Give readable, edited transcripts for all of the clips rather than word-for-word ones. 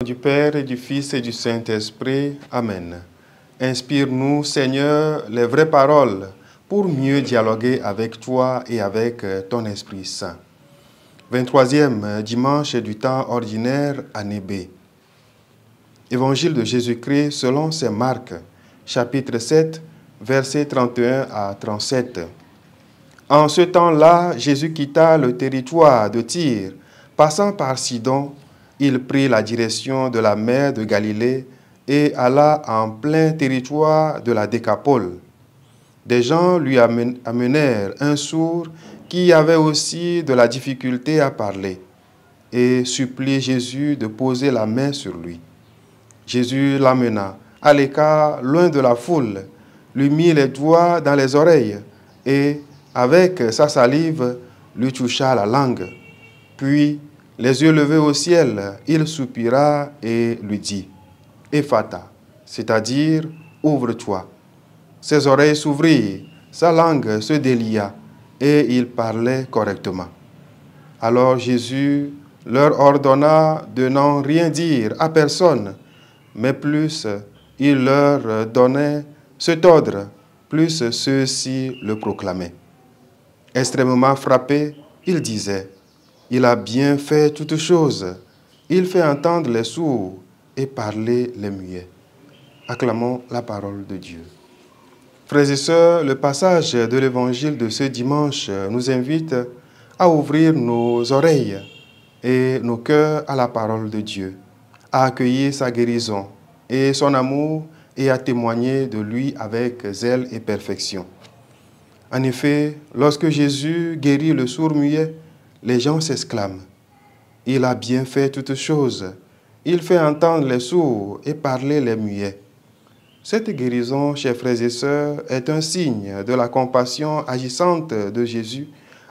Du Père et du Fils et du Saint-Esprit. Amen. Inspire-nous, Seigneur, les vraies paroles pour mieux dialoguer avec toi et avec ton Esprit Saint. 23e dimanche du temps ordinaire, année B. Évangile de Jésus-Christ selon saint Marc, chapitre 7, versets 31 à 37. En ce temps-là, Jésus quitta le territoire de Tyr, passant par Sidon. Il prit la direction de la mer de Galilée et alla en plein territoire de la Décapole. Des gens lui amenèrent un sourd qui avait aussi de la difficulté à parler et suppliaient Jésus de poser la main sur lui. Jésus l'amena à l'écart, loin de la foule, lui mit les doigts dans les oreilles et, avec sa salive, lui toucha la langue. Puis, les yeux levés au ciel, il soupira et lui dit « Ephata », c'est-à-dire « Ouvre-toi ». Ses oreilles s'ouvrirent, sa langue se délia et il parlait correctement. Alors Jésus leur ordonna de n'en rien dire à personne, mais plus il leur donnait cet ordre, plus ceux-ci le proclamaient. Extrêmement frappé, il disait « Il a bien fait toutes choses. Il fait entendre les sourds et parler les muets. » Acclamons la parole de Dieu. Frères et sœurs, le passage de l'évangile de ce dimanche nous invite à ouvrir nos oreilles et nos cœurs à la parole de Dieu, à accueillir sa guérison et son amour et à témoigner de lui avec zèle et perfection. En effet, lorsque Jésus guérit le sourd-muet, les gens s'exclament « Il a bien fait toutes choses. Il fait entendre les sourds et parler les muets. » Cette guérison, chers frères et sœurs, est un signe de la compassion agissante de Jésus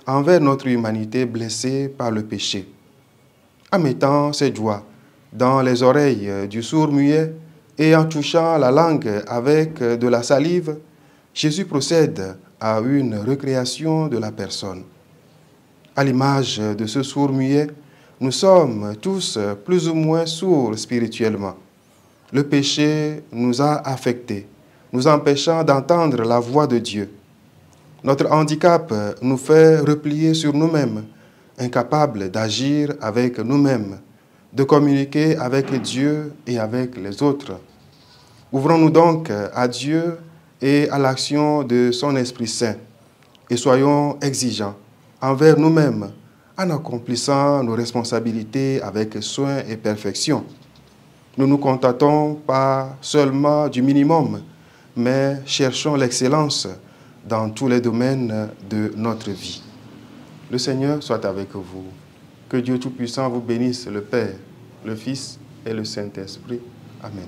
envers notre humanité blessée par le péché. En mettant ses doigts dans les oreilles du sourd-muet et en touchant la langue avec de la salive, Jésus procède à une recréation de la personne. À l'image de ce sourd-muet, nous sommes tous plus ou moins sourds spirituellement. Le péché nous a affectés, nous empêchant d'entendre la voix de Dieu. Notre handicap nous fait replier sur nous-mêmes, incapables d'agir avec nous-mêmes, de communiquer avec Dieu et avec les autres. Ouvrons-nous donc à Dieu et à l'action de son Esprit Saint et soyons exigeants envers nous-mêmes en accomplissant nos responsabilités avec soin et perfection. Nous nous contentons pas seulement du minimum, mais cherchons l'excellence dans tous les domaines de notre vie. Le Seigneur soit avec vous. Que Dieu Tout-Puissant vous bénisse, le Père, le Fils et le Saint-Esprit. Amen.